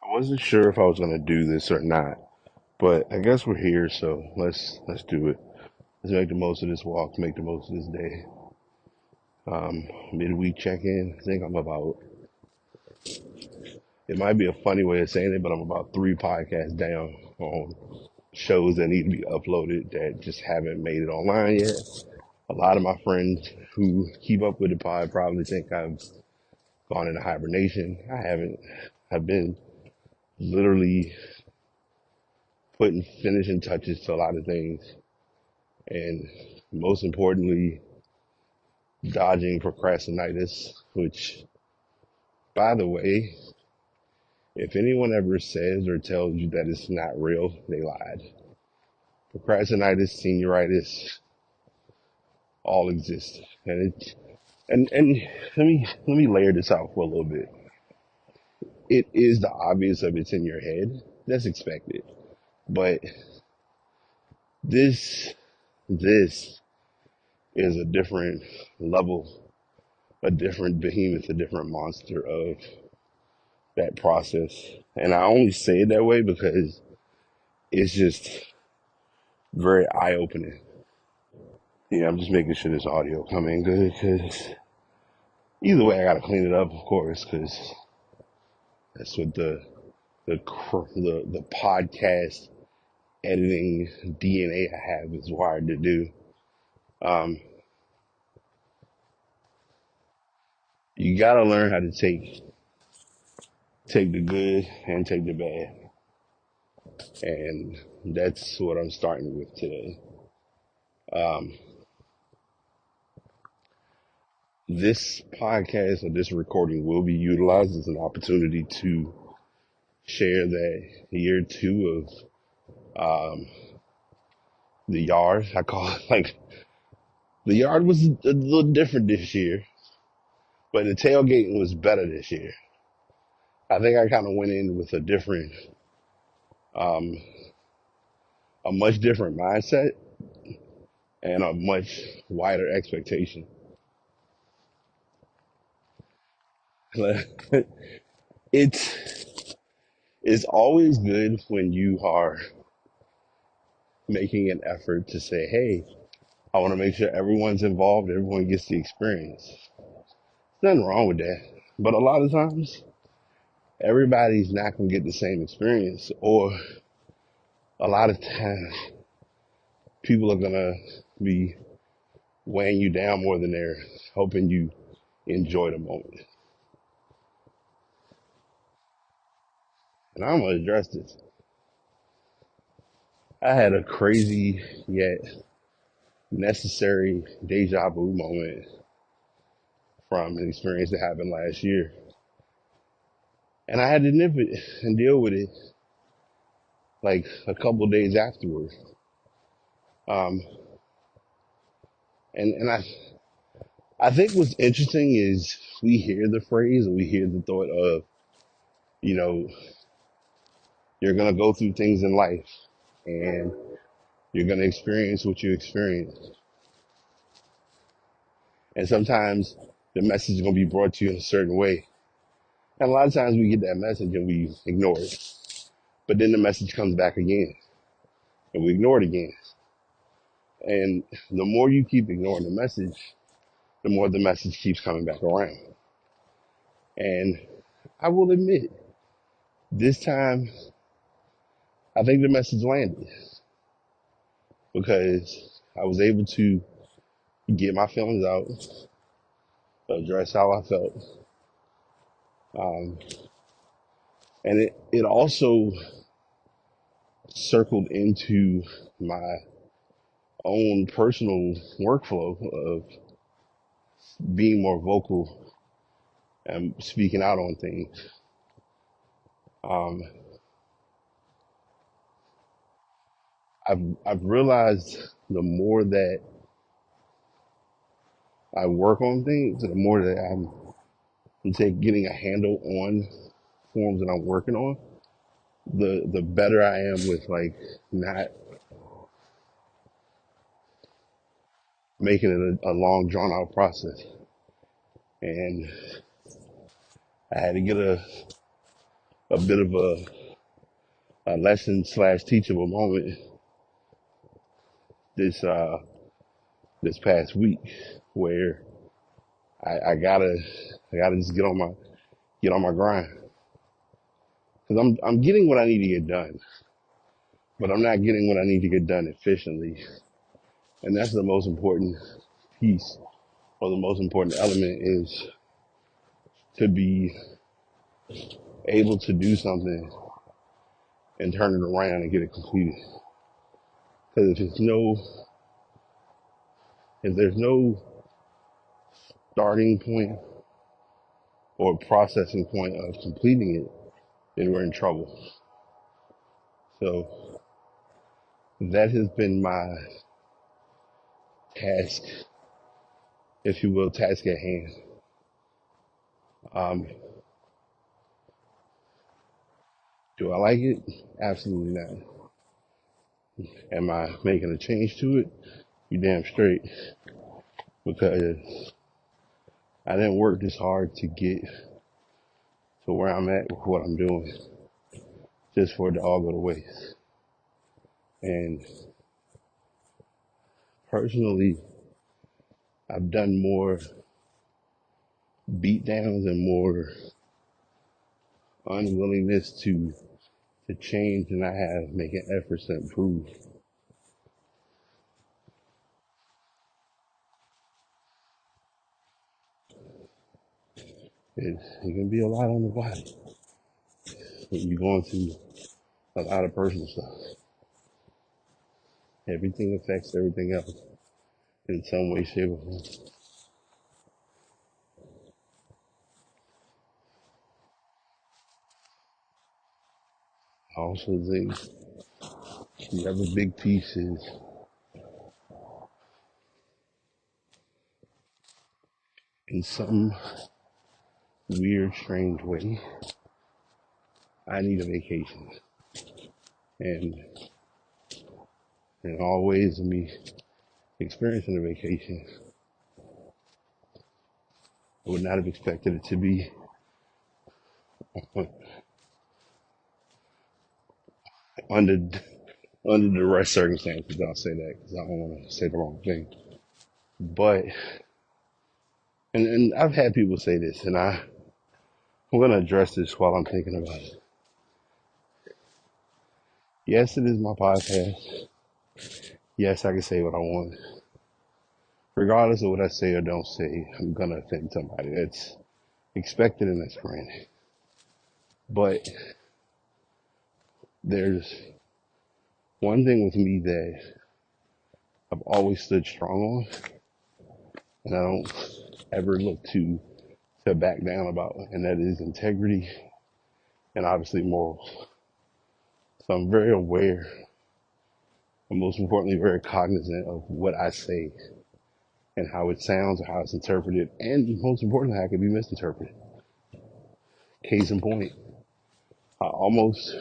I wasn't sure if I was gonna do this or not, but I guess we're here, so let's do it. Let's make the most of this walk, make the most of this day. Midweek check-in. I think I'm about. It might be a funny way of saying it, but I'm about three podcasts down on shows that need to be uploaded that just haven't made it online yet. A lot of my friends who keep up with the pod probably think I've gone into hibernation. I haven't. I've been literally putting finishing touches to a lot of things, and most importantly, dodging procrastinitis, which, by the way, if anyone ever says or tells you that it's not real, they lied. Procrastinitis, senioritis, all exist. And let me layer this out for a little bit. It is the obvious of it's in your head. That's expected. But this this is a different level, a different behemoth, a different monster of that process. And I only say it that way because it's just very eye opening. Yeah, I'm just making sure this audio come in good because either way, I gotta clean it up, of course, because that's what the podcast editing DNA I have is wired to do. Um, you gotta learn how to take the good and take the bad, and that's what I'm starting with today. Um, this podcast or this recording will be utilized as an opportunity to share that year two of the yard. I call it like the yard was a little different this year, but the tailgating was better this year. I think I kind of went in with um, a much different mindset and a much wider expectation. it's it's always good when you are making an effort to say, "Hey, I want to make sure everyone's involved, everyone gets the experience." Nothing wrong with that, but a lot of times everybody's not gonna get the same experience, or a lot of times people are gonna be weighing you down more than they're helping you enjoy the moment. And I'm gonna address this. I had a crazy yet necessary deja vu moment from an experience that happened last year. And I had to nip it and deal with it like a couple of days afterward. Um, and I think what's interesting is we hear the phrase and we hear the thought of, you know, you're gonna go through things in life and you're gonna experience what you experience. And sometimes the message is gonna be brought to you in a certain way. And a lot of times we get that message and we ignore it. But then the message comes back again and we ignore it again. And the more you keep ignoring the message, the more the message keeps coming back around. And I will admit, this time I think the message landed because I was able to get my feelings out, address how I felt. Um, and it also circled into my own personal workflow of being more vocal and speaking out on things. Um, I've realized the more that I work on things, the more that getting a handle on forms that I'm working on, the better I am with like not making it a long drawn out process. And I had to get a bit of a lesson slash teachable moment this this past week where I gotta just get on my grind because I'm getting what I need to get done, but I'm not getting what I need to get done efficiently, and that's the most important piece or the most important element is to be able to do something and turn it around and get it completed. Because if there's no starting point or processing point of completing it, then we're in trouble. So that has been my task, if you will, task at hand. Um, do I like it? Absolutely not. Am I making a change to it? You damn straight. Because I didn't work this hard to get to where I'm at with what I'm doing just for it to all go to waste. And personally, I've done more beatdowns and more unwillingness to change than I have making efforts to improve. It can be a lot on the body when you're going through a lot of personal stuff. Everything affects everything else in some way, shape, or form. I also think the other big piece is in some weird, strange way, I need a vacation. And in all ways of me experiencing a vacation, I would not have expected it to be under under the right circumstances. I'll say that because I don't want to say the wrong thing. But and I've had people say this, and I'm gonna address this while I'm thinking about it. Yes, it is my podcast. Yes, I can say what I want. Regardless of what I say or don't say, I'm gonna offend somebody. That's expected and that's granted. But there's one thing with me that I've always stood strong on, and I don't ever look to back down about, and that is integrity and obviously morals. So I'm very aware, and most importantly, very cognizant of what I say and how it sounds or how it's interpreted, and most importantly, how it can be misinterpreted. Case in point, I almost,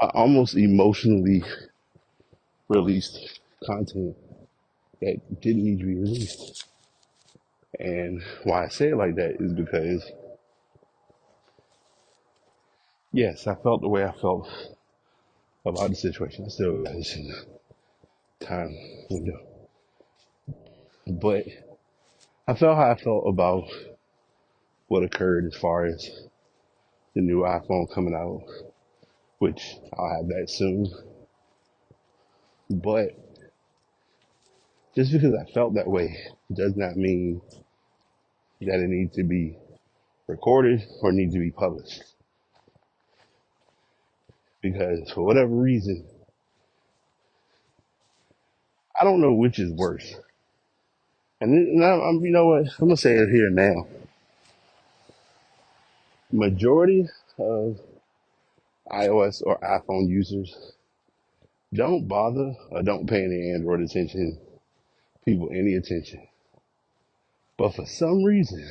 I almost emotionally released content that didn't need to be released. And why I say it like that is because, yes, I felt the way I felt about the situation. I still got this in the time window. But I felt how I felt about what occurred as far as the new iPhone coming out, which I'll have that soon. But just because I felt that way does not mean that it needs to be recorded or needs to be published. Because for whatever reason, I don't know which is worse. And you know what? I'm gonna say it here now. Majority of iOS or iPhone users don't bother or don't pay any Android people any attention. But for some reason,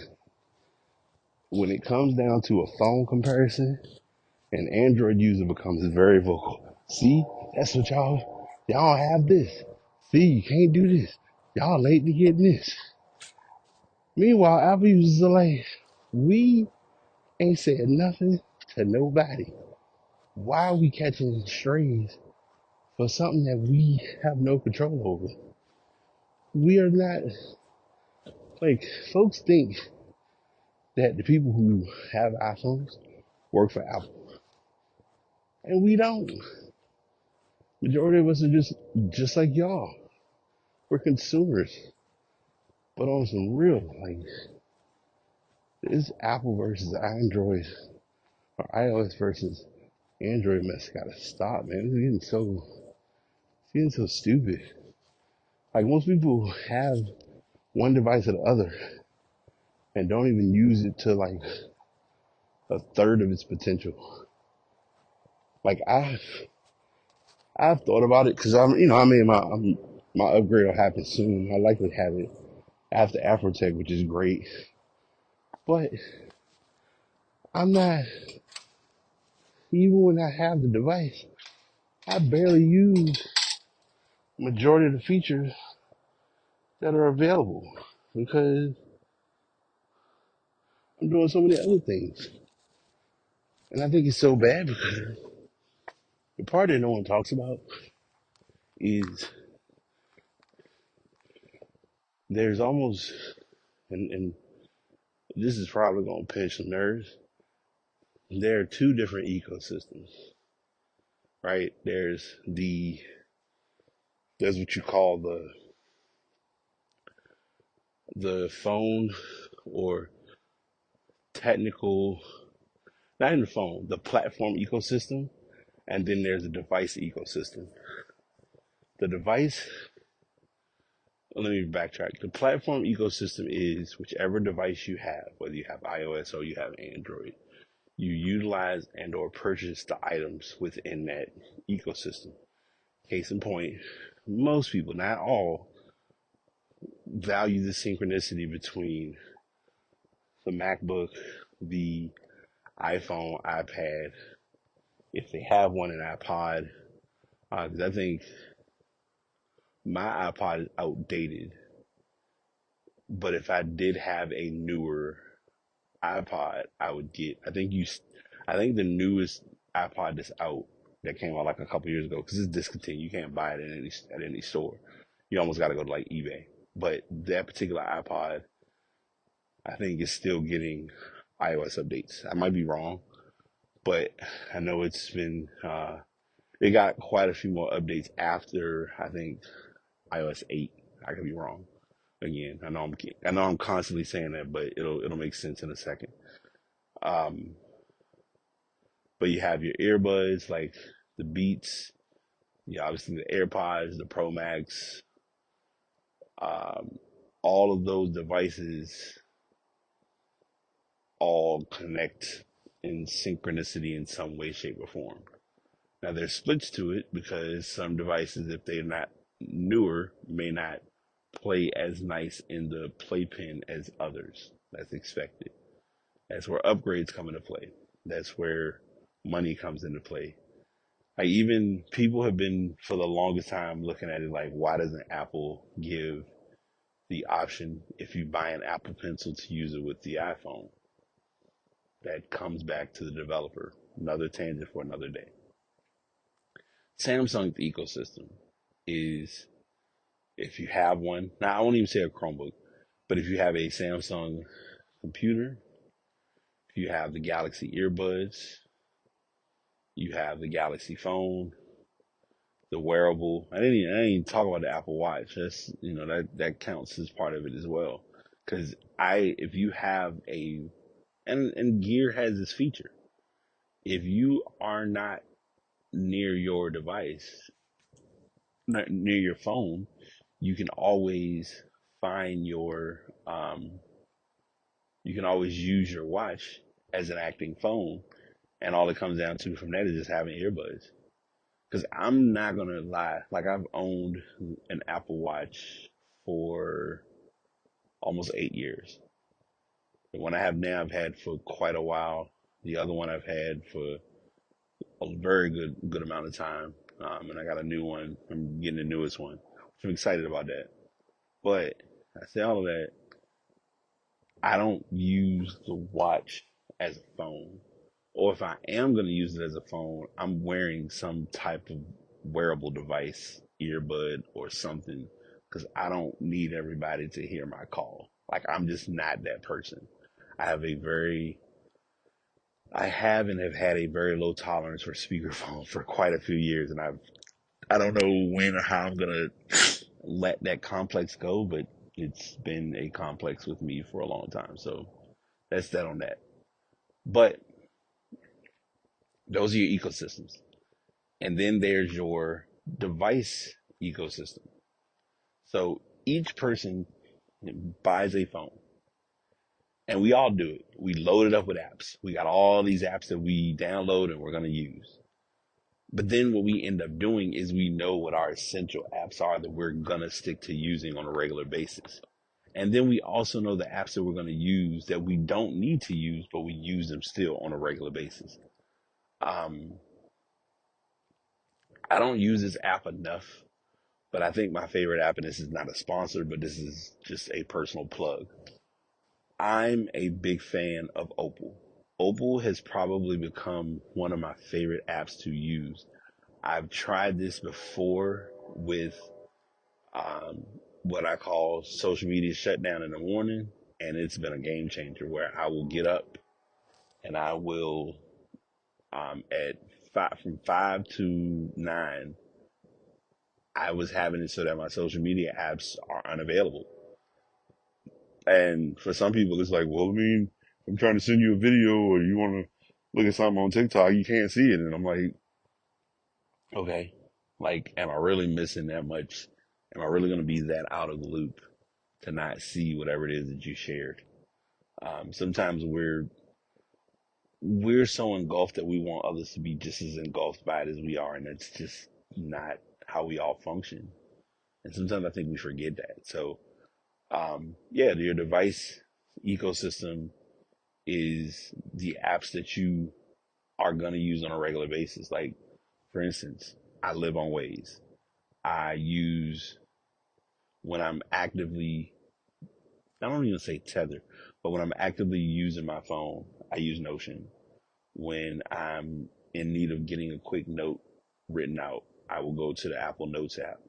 when it comes down to a phone comparison, an Android user becomes very vocal. See, that's what y'all have this. See, you can't do this. Y'all late to getting this. Meanwhile, Apple users are like, we Ain't said nothing to nobody. Why are we catching strays for something that we have no control over? We are not, like, folks think that the people who have iPhones work for Apple, and we don't. Majority of us are just like y'all. We're consumers, but on some real, like, this Apple versus Android or iOS versus Android mess gotta stop, man. It's getting so stupid. Like, most people have one device or the other and don't even use it to like a third of its potential. Like, I've thought about it because I mean, my upgrade will happen soon. I likely have it after Afrotech, which is great. But I'm not, even when I have the device, I barely use majority of the features that are available because I'm doing so many other things. And I think it's so bad because the part that no one talks about is there's almost, and this is probably going to pinch some nerves. There are two different ecosystems, right? There's what you call the phone or technical, not in the phone, the platform ecosystem, and then there's the device ecosystem. The device, let me backtrack. The platform ecosystem is whichever device you have, whether you have iOS or you have Android, you utilize and or purchase the items within that ecosystem. Case in point, most people, not all, value the synchronicity between the MacBook, the iPhone, iPad, if they have one, an iPod. 'Cause I think my iPod is outdated, but if I did have a newer iPod, I would get. I think the newest iPod that's out that came out like a couple years ago because it's discontinued. You can't buy it at any store. You almost got to go to like eBay. But that particular iPod, I think, is still getting iOS updates. I might be wrong, but I know it got quite a few more updates after I think iOS 8. I could be wrong. Again, I know I'm constantly saying that, but it'll make sense in a second. Um, but you have your earbuds like the Beats, you obviously the AirPods, the Pro Max, um, all of those devices all connect in synchronicity in some way, shape, or form. Now there's splits to it because some devices, if they're not newer, may not play as nice in the playpen as others. That's expected. That's where upgrades come into play. That's where money comes into play. Like, even people have been for the longest time looking at it like, why doesn't Apple give the option if you buy an Apple Pencil to use it with the iPhone? That comes back to the developer. Another tangent for another day. Samsung's ecosystem is, if you have one, now I won't even say a Chromebook, but if you have a Samsung computer, if you have the Galaxy earbuds, you have the Galaxy phone, the wearable. I didn't even talk about the Apple Watch. That's, that counts as part of it as well. Because if you have and Gear has this feature. If you are not near your device, not near your phone, you can always find you can always use your watch as an acting phone, and all it comes down to from that is just having earbuds. Because I'm not gonna lie, like, I've owned an Apple Watch for almost 8 years. The one I have now, I've had for quite a while. The other one I've had for a very good amount of time. And I got a new one. I'm getting the newest one, which I'm excited about that. But I say all of that. I don't use the watch as a phone. Or if I am going to use it as a phone, I'm wearing some type of wearable device, earbud or something, because I don't need everybody to hear my call. Like, I'm just not that person. I have a very, I have and have had a very low tolerance for speakerphone for quite a few years, and I don't know when or how I'm gonna let that complex go, but it's been a complex with me for a long time. So that's that on that. But those are your ecosystems. And then there's your device ecosystem. So each person buys a phone and we all do it. We load it up with apps. We got all these apps that we download and we're going to use. But then what we end up doing is we know what our essential apps are that we're going to stick to using on a regular basis. And then we also know the apps that we're going to use that we don't need to use, but we use them still on a regular basis. Um, I don't use this app enough, but I think my favorite app, and this is not a sponsor, but this is just a personal plug. I'm a big fan of Opal. Opal has probably become one of my favorite apps to use. I've tried this before with um, what I call social media shutdown in the morning, and it's been a game changer where I will get up and I will at from 5 to 9, I was having it so that my social media apps are unavailable. And for some people, it's like, well, I mean, I'm trying to send you a video or you want to look at something on TikTok, you can't see it. And I'm like, okay, like, am I really missing that much? Am I really going to be that out of the loop to not see whatever it is that you shared? Sometimes we're so engulfed that we want others to be just as engulfed by it as we are, and that's just not how we all function. And sometimes I think we forget that. So, yeah, your device ecosystem is the apps that you are going to use on a regular basis. Like, for instance, I live on Waze. I use when I'm actively, I don't even say tether, but when I'm actively using my phone, I use Notion. When I'm in need of getting a quick note written out, I will go to the Apple Notes app.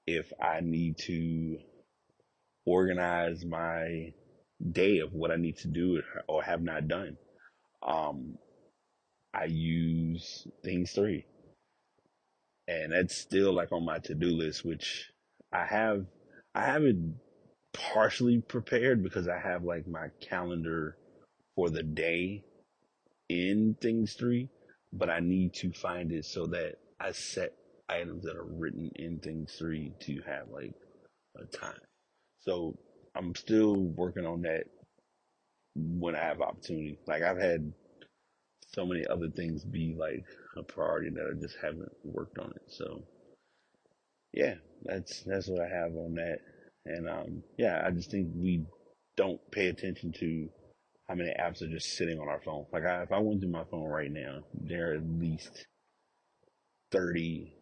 If I need to organize my day of what I need to do or have not done, um, I use Things 3. And that's still like on my to-do list, which I have, I have it partially prepared because I have like my calendar for the day in Things 3, but I need to find it so that I set items that are written in Things 3 to have like a time. So I'm still working on that when I have opportunity. Like I've had so many other things be like a priority that I just haven't worked on it. So yeah, that's what I have on that. And yeah, I just think we don't pay attention to how many apps are just sitting on our phone. Like if I went through my phone right now, there are at least 30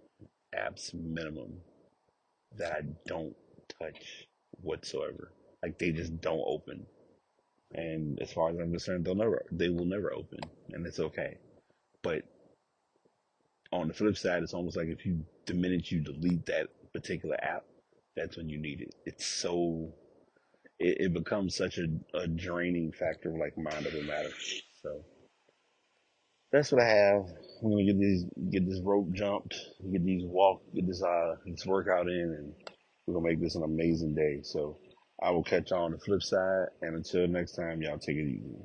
apps minimum that I don't touch whatsoever. Like they just don't open. And as far as I'm concerned, they will never open, and it's okay. But on the flip side, it's almost like if you, the minute you delete that particular app, that's when you need it. It's so, it becomes such a draining factor of like mind over matter. So that's what I have. I'm gonna get this rope jumped, get this workout in, and we're gonna make this an amazing day. So I will catch y'all on the flip side, and until next time, y'all take it easy.